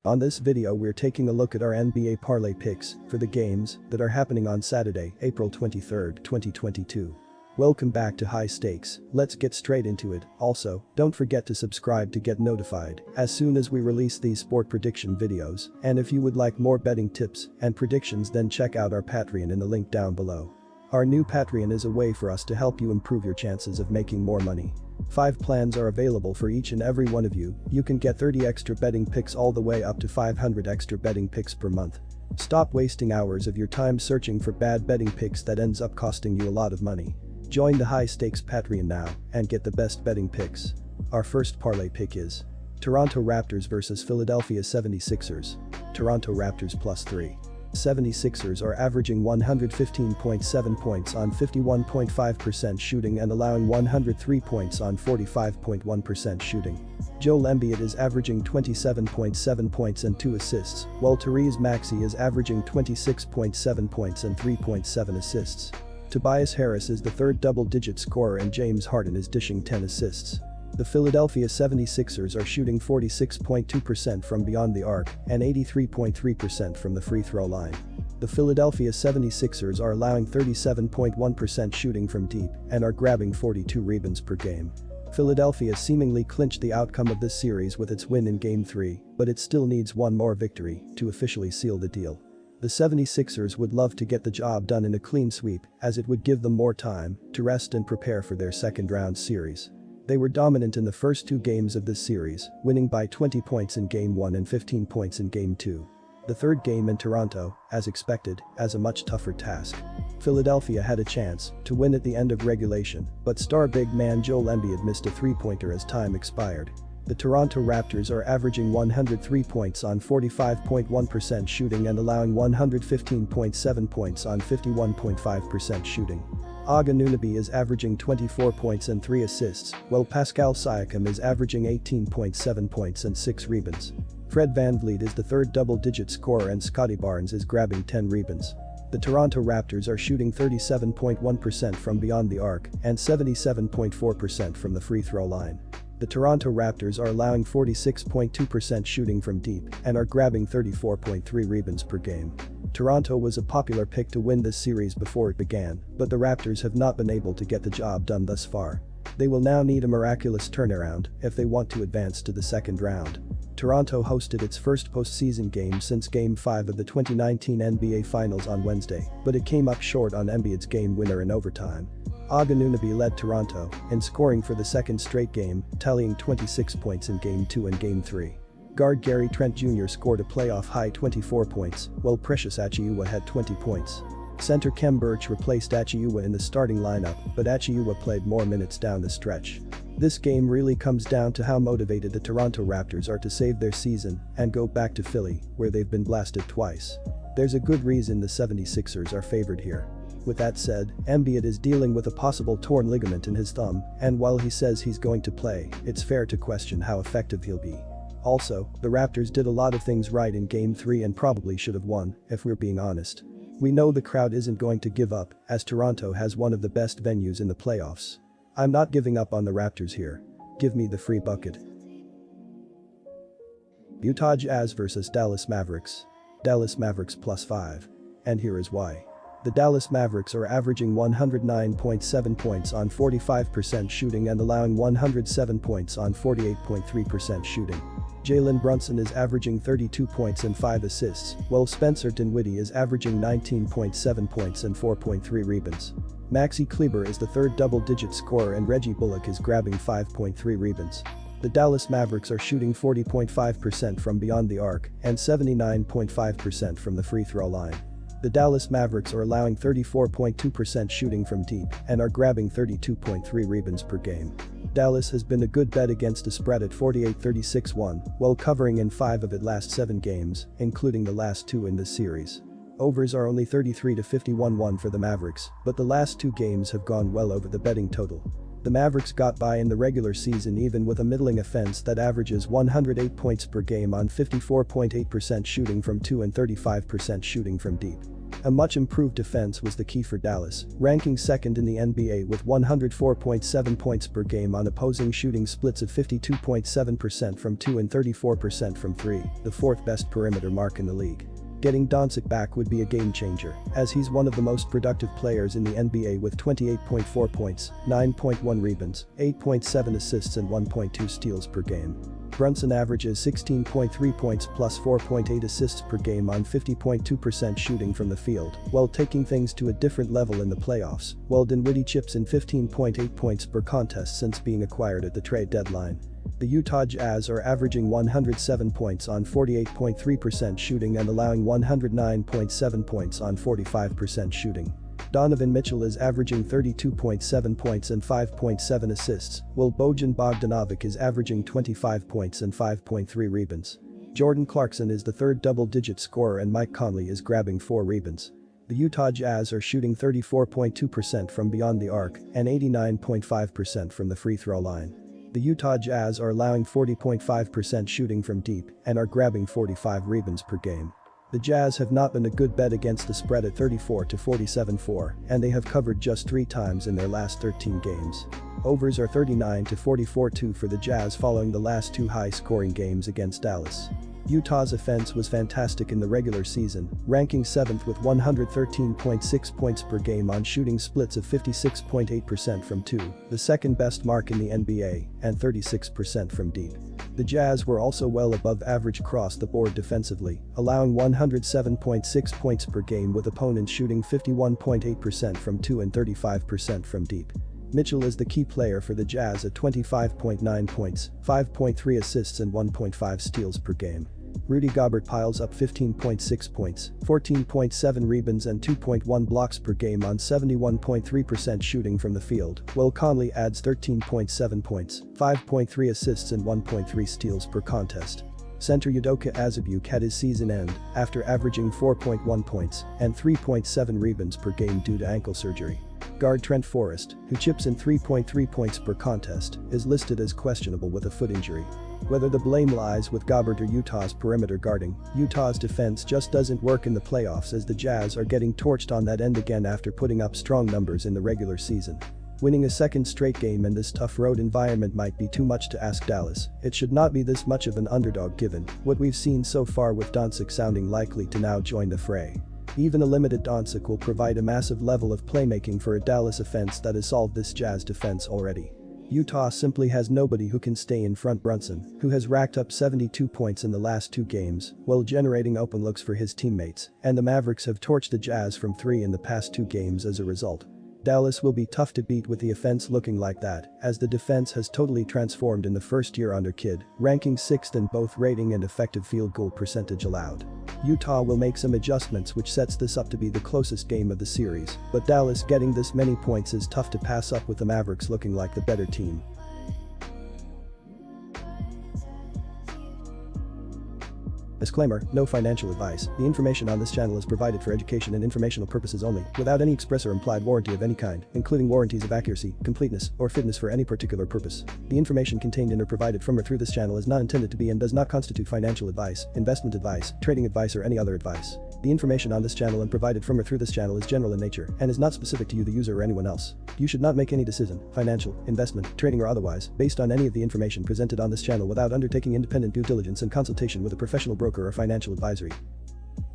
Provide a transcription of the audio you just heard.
On this video we're taking a look at our NBA parlay picks for the games that are happening on Saturday, April 23, 2022. Welcome back to High Stakes, let's get straight into it. Also, don't forget to subscribe to get notified as soon as we release these sport prediction videos, and if you would like more betting tips and predictions then check out our Patreon in the link down below. Our new Patreon is a way for us to help you improve your chances of making more money. 5 plans are available for each and every one of you. You can get 30 extra betting picks all the way up to 500 extra betting picks per month. Stop wasting hours of your time searching for bad betting picks that ends up costing you a lot of money. Join the High Stakes Patreon now and get the best betting picks. Our first parlay pick is Toronto Raptors vs Philadelphia 76ers. Toronto Raptors +3. 76ers are averaging 115.7 points on 51.5% shooting and allowing 103 points on 45.1% shooting. Joel Embiid is averaging 27.7 points and 2 assists, while Tyrese Maxey is averaging 26.7 points and 3.7 assists. Tobias Harris is the third double-digit scorer and James Harden is dishing 10 assists. The Philadelphia 76ers are shooting 46.2% from beyond the arc and 83.3% from the free throw line. The Philadelphia 76ers are allowing 37.1% shooting from deep and are grabbing 42 rebounds per game. Philadelphia seemingly clinched the outcome of this series with its win in Game 3, but it still needs one more victory to officially seal the deal. The 76ers would love to get the job done in a clean sweep, as it would give them more time to rest and prepare for their second-round series. They were dominant in the first 2 games of this series, winning by 20 points in Game 1 and 15 points in Game 2. The third game in Toronto, as expected, has a much tougher task. Philadelphia had a chance to win at the end of regulation, but star big man Joel Embiid missed a three-pointer as time expired. The Toronto Raptors are averaging 103 points on 45.1% shooting and allowing 115.7 points on 51.5% shooting. Anunoby is averaging 24 points and 3 assists, while Pascal Siakam is averaging 18.7 points and 6 rebounds. Fred VanVleet is the third double-digit scorer and Scotty Barnes is grabbing 10 rebounds. The Toronto Raptors are shooting 37.1% from beyond the arc and 77.4% from the free throw line. The Toronto Raptors are allowing 46.2% shooting from deep and are grabbing 34.3 rebounds per game. Toronto was a popular pick to win this series before it began, but the Raptors have not been able to get the job done thus far. They will now need a miraculous turnaround if they want to advance to the second round. Toronto hosted its first postseason game since Game 5 of the 2019 NBA Finals on Wednesday, but it came up short on Embiid's game winner in overtime. Anunoby led Toronto in scoring for the second straight game, tallying 26 points in Game 2 and Game 3. Guard Gary Trent Jr. scored a playoff-high 24 points, while Precious Achiuwa had 20 points. Center Khem Birch replaced Achiuwa in the starting lineup, but Achiuwa played more minutes down the stretch. This game really comes down to how motivated the Toronto Raptors are to save their season and go back to Philly, where they've been blasted twice. There's a good reason the 76ers are favored here. With that said, Embiid is dealing with a possible torn ligament in his thumb, and while he says he's going to play, it's fair to question how effective he'll be. Also, the Raptors did a lot of things right in Game 3 and probably should have won, if we're being honest. We know the crowd isn't going to give up, as Toronto has one of the best venues in the playoffs. I'm not giving up on the Raptors here. Give me the free bucket. Utah Jazz vs Dallas Mavericks. Dallas Mavericks +5. And here is why. The Dallas Mavericks are averaging 109.7 points on 45% shooting and allowing 107 points on 48.3% shooting. Jalen Brunson is averaging 32 points and 5 assists, while Spencer Dinwiddie is averaging 19.7 points and 4.3 rebounds. Maxi Kleber is the third double-digit scorer and Reggie Bullock is grabbing 5.3 rebounds. The Dallas Mavericks are shooting 40.5% from beyond the arc and 79.5% from the free throw line. The Dallas Mavericks are allowing 34.2% shooting from deep and are grabbing 32.3 rebounds per game. Dallas has been a good bet against the spread at 48-36-1, while covering in 5 of its last 7 games, including the last 2 in this series. Overs are only 33-51-1 for the Mavericks, but the last 2 games have gone well over the betting total. The Mavericks got by in the regular season even with a middling offense that averages 108 points per game on 54.8% shooting from 2 and 35% shooting from deep. A much improved defense was the key for Dallas, ranking second in the NBA with 104.7 points per game on opposing shooting splits of 52.7% from 2 and 34% from 3, the fourth best perimeter mark in the league. Getting Doncic back would be a game changer, as he's one of the most productive players in the NBA with 28.4 points, 9.1 rebounds, 8.7 assists and 1.2 steals per game. Brunson averages 16.3 points plus 4.8 assists per game on 50.2% shooting from the field, while taking things to a different level in the playoffs, while Dinwiddie chips in 15.8 points per contest since being acquired at the trade deadline. The Utah Jazz are averaging 107 points on 48.3% shooting and allowing 109.7 points on 45% shooting. Donovan Mitchell is averaging 32.7 points and 5.7 assists, while Bojan Bogdanovic is averaging 25 points and 5.3 rebounds. Jordan Clarkson is the third double-digit scorer and Mike Conley is grabbing 4 rebounds. The Utah Jazz are shooting 34.2% from beyond the arc and 89.5% from the free throw line. The Utah Jazz are allowing 40.5% shooting from deep and are grabbing 45 rebounds per game. The Jazz have not been a good bet against the spread at 34-47-4, and they have covered just 3 times in their last 13 games. Overs are 39-44-2 for the Jazz following the last 2 high-scoring games against Dallas. Utah's offense was fantastic in the regular season, ranking 7th with 113.6 points per game on shooting splits of 56.8% from 2, the second best mark in the NBA, and 36% from deep. The Jazz were also well above average across the board defensively, allowing 107.6 points per game with opponents shooting 51.8% from 2 and 35% from deep. Mitchell is the key player for the Jazz at 25.9 points, 5.3 assists and 1.5 steals per game. Rudy Gobert piles up 15.6 points, 14.7 rebounds and 2.1 blocks per game on 71.3% shooting from the field, while Conley adds 13.7 points, 5.3 assists and 1.3 steals per contest. Center Udoka Azubuike had his season end after averaging 4.1 points and 3.7 rebounds per game due to ankle surgery. Guard Trent Forrest, who chips in 3.3 points per contest, is listed as questionable with a foot injury. Whether the blame lies with Gobert or Utah's perimeter guarding, Utah's defense just doesn't work in the playoffs as the Jazz are getting torched on that end again after putting up strong numbers in the regular season. Winning a second straight game in this tough road environment might be too much to ask Dallas. It should not be this much of an underdog given what we've seen so far with Doncic sounding likely to now join the fray. Even a limited Doncic will provide a massive level of playmaking for a Dallas offense that has solved this Jazz defense already. Utah simply has nobody who can stay in front. Brunson, who has racked up 72 points in the last 2 games, while generating open looks for his teammates, and the Mavericks have torched the Jazz from 3 in the past 2 games as a result. Dallas will be tough to beat with the offense looking like that, as the defense has totally transformed in the first year under Kidd, ranking 6th in both rating and effective field goal percentage allowed. Utah will make some adjustments which sets this up to be the closest game of the series, but Dallas getting this many points is tough to pass up with the Mavericks looking like the better team. Disclaimer, no financial advice. The information on this channel is provided for education and informational purposes only, without any express or implied warranty of any kind, including warranties of accuracy, completeness, or fitness for any particular purpose. The information contained in or provided from or through this channel is not intended to be and does not constitute financial advice, investment advice, trading advice or any other advice. The information on this channel and provided from or through this channel is general in nature and is not specific to you the user or anyone else. You should not make any decision, financial, investment, trading or otherwise, based on any of the information presented on this channel without undertaking independent due diligence and consultation with a professional broker or financial advisory.